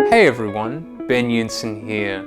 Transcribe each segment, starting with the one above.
Hey everyone, Ben Yunsen here.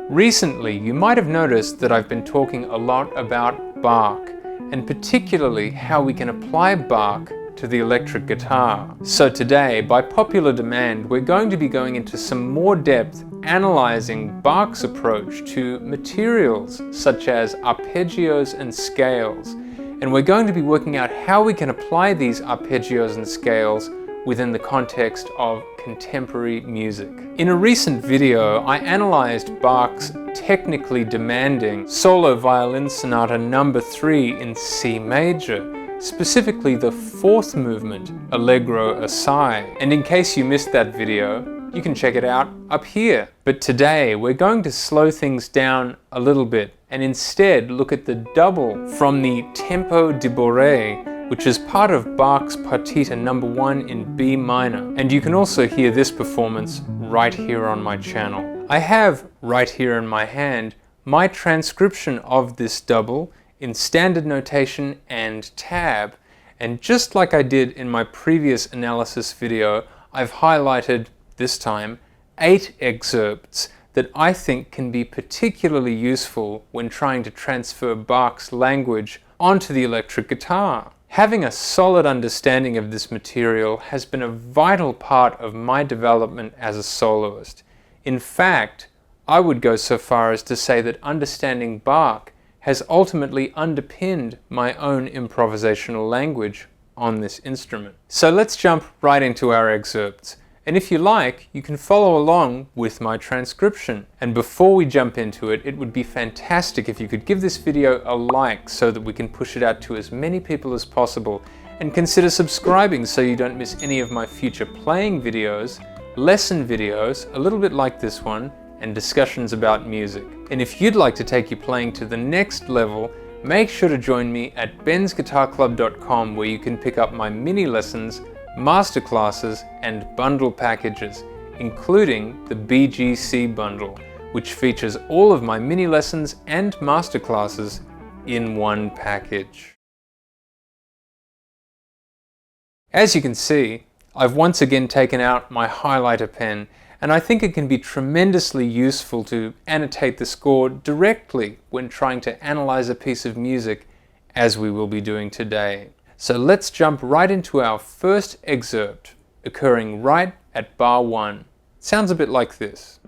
Recently, you might have noticed that I've been talking a lot about Bach, and particularly how we can apply Bach to the electric guitar. So today, by popular demand, we're going to be going into some more depth analyzing Bach's approach to materials such as arpeggios and scales. And we're going to be working out how we can apply these arpeggios and scales within the context of contemporary music. In a recent video, I analyzed Bach's technically demanding solo violin sonata number 3 in C major, specifically the 4th movement, Allegro assai. And in case you missed that video, you can check it out up here. But today, we're going to slow things down a little bit and instead look at the double from the Tempo di Boré, which is part of Bach's Partita number 1 in B minor. And you can also hear this performance right here on my channel. I have right here in my hand my transcription of this double in standard notation and tab. And just like I did in my previous analysis video, I've highlighted, this time, 8 excerpts that I think can be particularly useful when trying to transfer Bach's language onto the electric guitar. Having a solid understanding of this material has been a vital part of my development as a soloist. In fact, I would go so far as to say that understanding Bach has ultimately underpinned my own improvisational language on this instrument. So let's jump right into our excerpts. And if you like, you can follow along with my transcription. And before we jump into it, it would be fantastic if you could give this video a like so that we can push it out to as many people as possible. And consider subscribing so you don't miss any of my future playing videos, lesson videos, a little bit like this one, and discussions about music. And if you'd like to take your playing to the next level, make sure to join me at bensguitarclub.com, where you can pick up my mini lessons, masterclasses and bundle packages, including the BGC bundle, which features all of my mini lessons and masterclasses in one package. As you can see, I've once again taken out my highlighter pen, and I think it can be tremendously useful to annotate the score directly when trying to analyze a piece of music, as we will be doing today. So let's jump right into our first excerpt, occurring right at bar 1. It sounds a bit like this.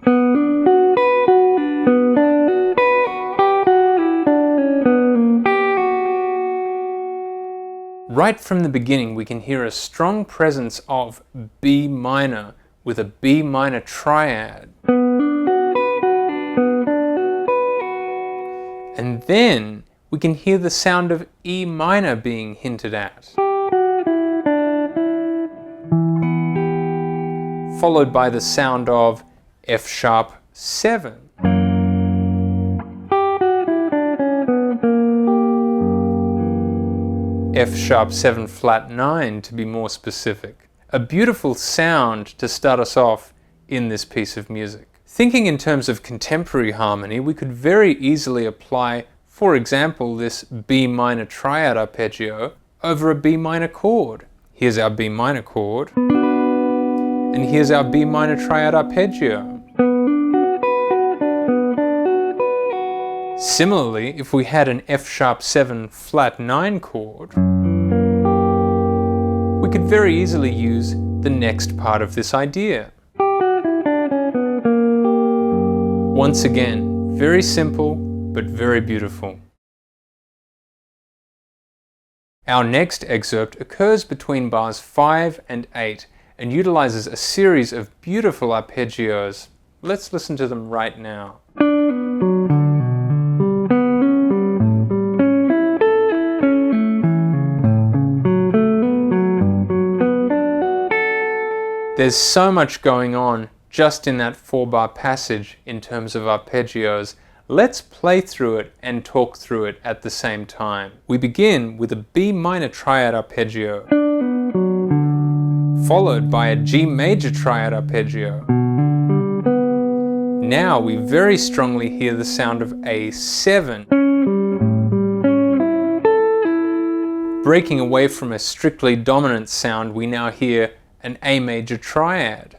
Right from the beginning, we can hear a strong presence of B minor with a B minor triad. And then we can hear the sound of E minor being hinted at, followed by the sound of F sharp 7. F sharp 7 flat 9 to be more specific. A beautiful sound to start us off in this piece of music. Thinking in terms of contemporary harmony, we could very easily apply, for example, this B minor triad arpeggio over a B minor chord. Here's our B minor chord, and here's our B minor triad arpeggio. Similarly, if we had an F sharp 7 flat 9 chord, we could very easily use the next part of this idea. Once again, very simple, but very beautiful. Our next excerpt occurs between bars 5 and 8 and utilizes a series of beautiful arpeggios. Let's listen to them right now. There's so much going on just in that 4-bar passage in terms of arpeggios. Let's play through it and talk through it at the same time. We begin with a B minor triad arpeggio, followed by a G major triad arpeggio. Now we very strongly hear the sound of A7. breaking away from a strictly dominant sound, we now hear an A major triad,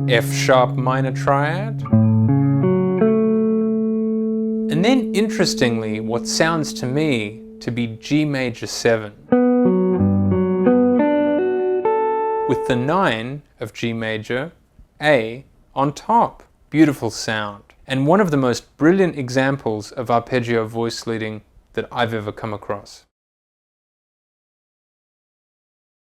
F sharp minor triad, and then interestingly what sounds to me to be G major 7, with the 9 of G major, A, on top. Beautiful sound, and one of the most brilliant examples of arpeggio voice leading that I've ever come across.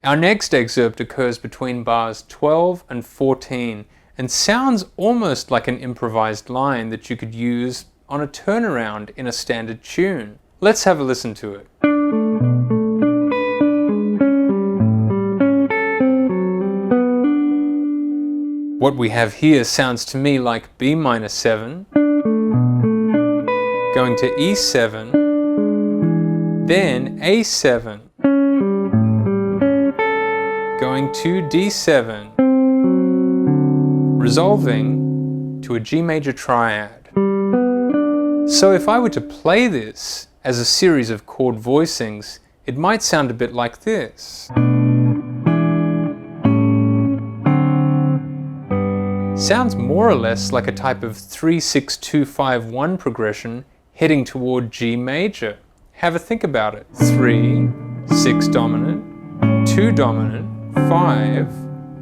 Our next excerpt occurs between bars 12 and 14 and sounds almost like an improvised line that you could use on a turnaround in a standard tune. Let's have a listen to it. What we have here sounds to me like B minor 7, going to E7, then A7, going to D7, resolving to a G major triad. So if I were to play this as a series of chord voicings, it might sound a bit like this. Sounds more or less like a type of 3-6-2-5-1 progression heading toward G major. Have a think about it. 3, 6 dominant, 2 dominant, 5,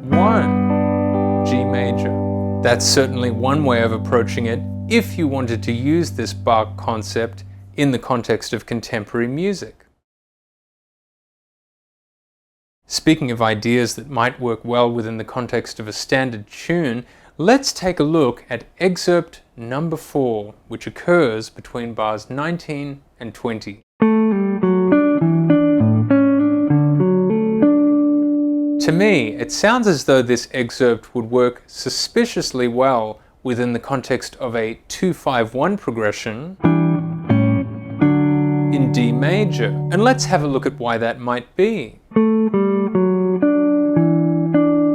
1, G major. That's certainly one way of approaching it if you wanted to use this Bach concept in the context of contemporary music. Speaking of ideas that might work well within the context of a standard tune, let's take a look at excerpt number 4, which occurs between bars 19 and 20. To me, it sounds as though this excerpt would work suspiciously well within the context of a 2-5-1 progression in D major. And let's have a look at why that might be.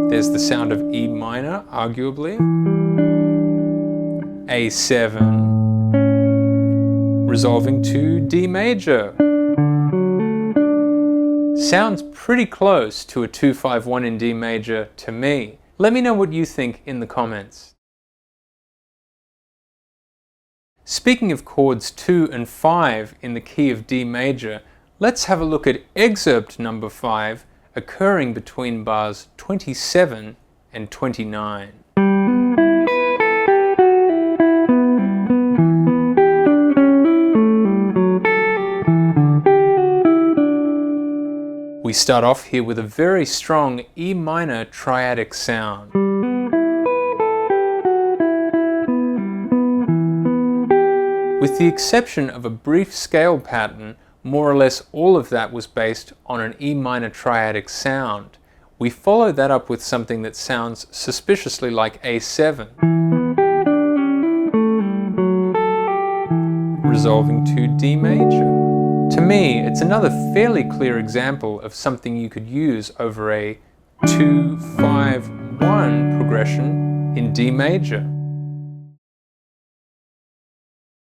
There's the sound of E minor, arguably. A7, resolving to D major. Sounds pretty close to a 2-5-1 in D major to me. Let me know what you think in the comments. Speaking of chords 2 and 5 in the key of D major, let's have a look at excerpt number 5, occurring between bars 27 and 29. We start off here with a very strong E minor triadic sound. With the exception of a brief scale pattern, more or less all of that was based on an E minor triadic sound. We follow that up with something that sounds suspiciously like A7, resolving to D major. To me, it's another fairly clear example of something you could use over a 2-5-1 progression in D major.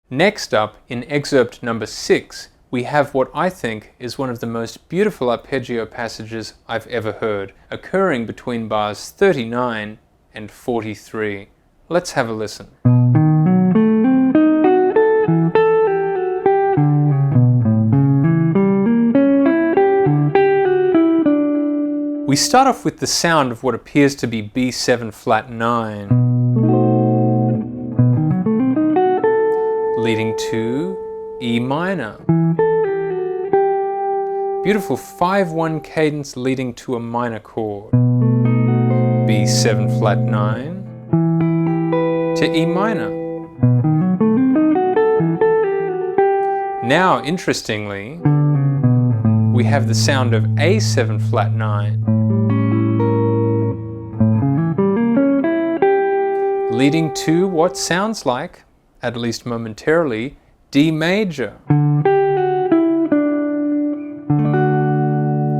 Next up, in excerpt number 6, we have what I think is one of the most beautiful arpeggio passages I've ever heard, occurring between bars 39 and 43. Let's have a listen. We start off with the sound of what appears to be B7 flat 9, leading to E minor. Beautiful 5-1 cadence leading to a minor chord. B7 flat 9 to E minor. Now, interestingly, we have the sound of A7 flat 9 leading to what sounds like, at least momentarily, D major.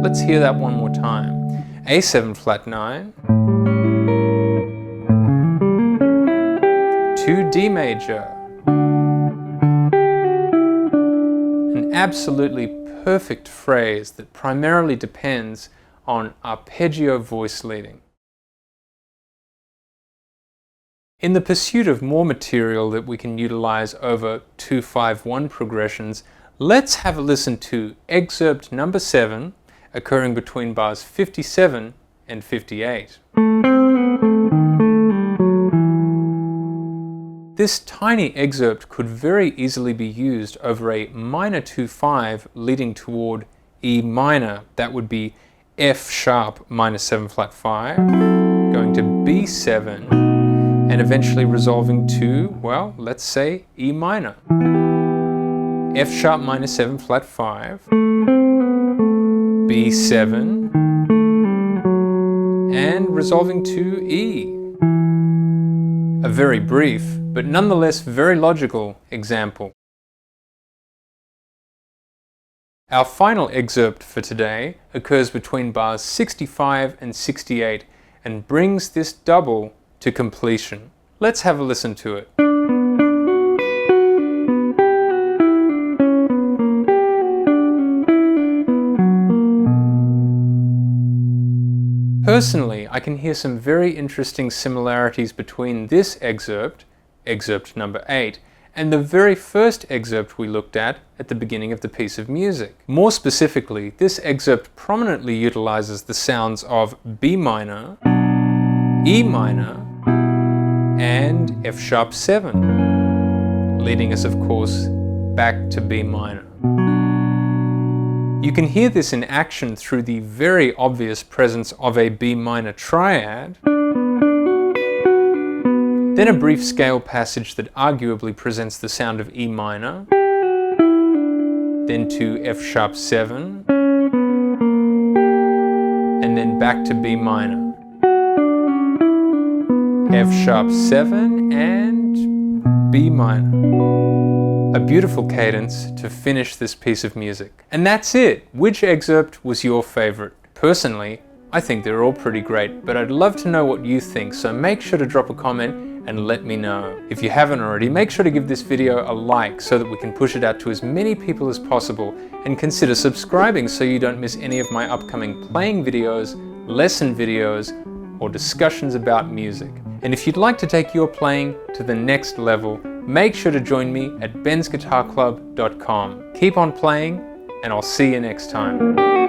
Let's hear that one more time. A7 flat 9 to D major. An absolutely perfect phrase that primarily depends on arpeggio voice leading. In the pursuit of more material that we can utilize over 2-5-1 progressions, let's have a listen to Excerpt number 7, occurring between bars 57 and 58. This tiny excerpt could very easily be used over a minor 2-5 leading toward E minor. That would be F sharp minor 7 flat 5, going to B7, and eventually resolving to, well, let's say E minor. F sharp minor 7 flat 5, B7, and resolving to E. A very brief, but nonetheless very logical example. Our final excerpt for today occurs between bars 65 and 68 and brings this double to completion. Let's have a listen to it. Personally, I can hear some very interesting similarities between this excerpt, excerpt number 8, and the very first excerpt we looked at the beginning of the piece of music. More specifically, this excerpt prominently utilizes the sounds of B minor, E minor, and F sharp 7, leading us, of course, back to B minor. You can hear this in action through the very obvious presence of a B minor triad, then a brief scale passage that arguably presents the sound of E minor, then to F sharp 7, and then back to B minor. F sharp 7 and B minor. A beautiful cadence to finish this piece of music. And that's it! Which excerpt was your favorite? Personally, I think they're all pretty great, but I'd love to know what you think, so make sure to drop a comment and let me know. If you haven't already, make sure to give this video a like so that we can push it out to as many people as possible, and consider subscribing so you don't miss any of my upcoming playing videos, lesson videos, or discussions about music. And if you'd like to take your playing to the next level, make sure to join me at bensguitarclub.com. Keep on playing, and I'll see you next time.